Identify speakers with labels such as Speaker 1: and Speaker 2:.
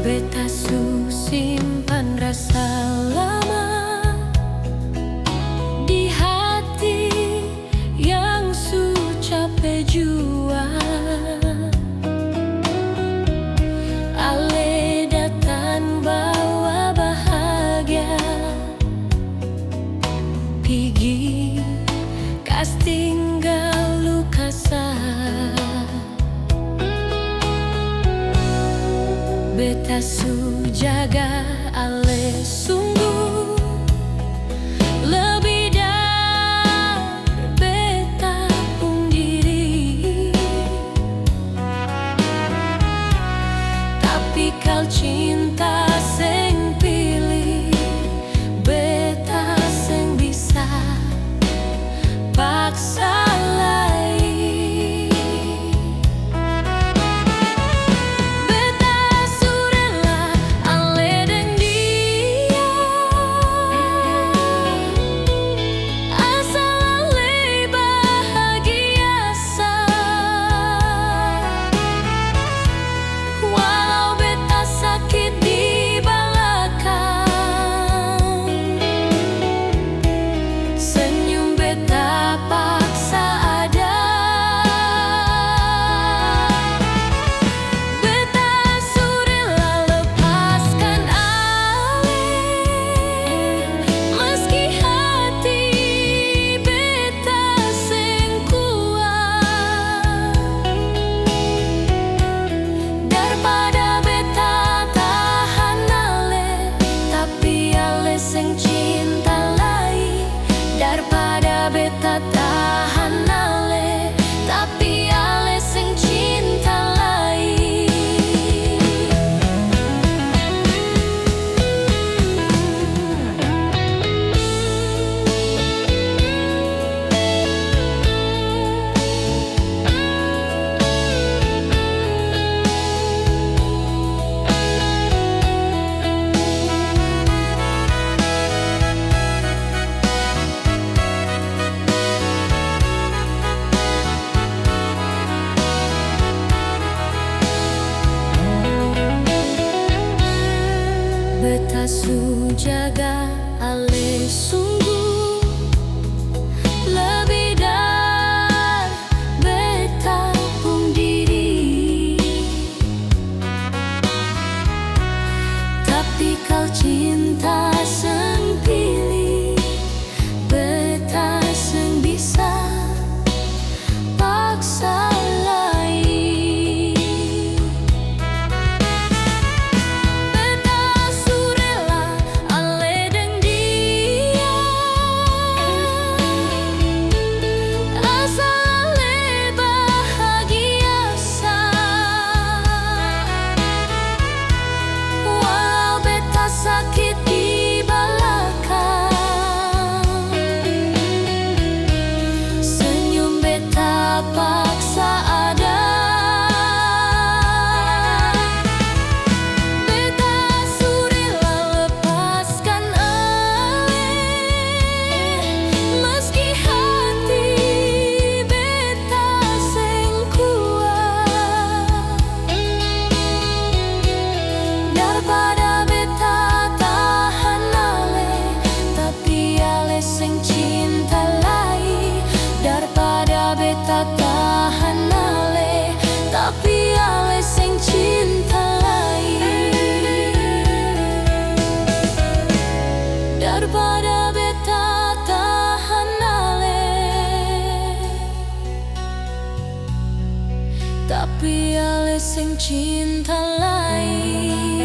Speaker 1: Beta su simpan rasa lama di hati yang su capek jua. Ale datang bawa bahagia, pigi kas tinggal luka Beta su jaga ale sungguh lebih dari beta pun diri. Tapi kau cinta seng pilih, beta seng bisa paksa lagi. Daripada beta tahan ale, tapi ale sing cinta lai. Beta su jaga ale sungguh lebih dari beta pun diri. Tapi kau cinta seng pilih, beta seng bisa paksa. Beta tahan ale, tapi ale sing cinta lai. Daripada beta tahan ale, tapi ale sing cinta lai.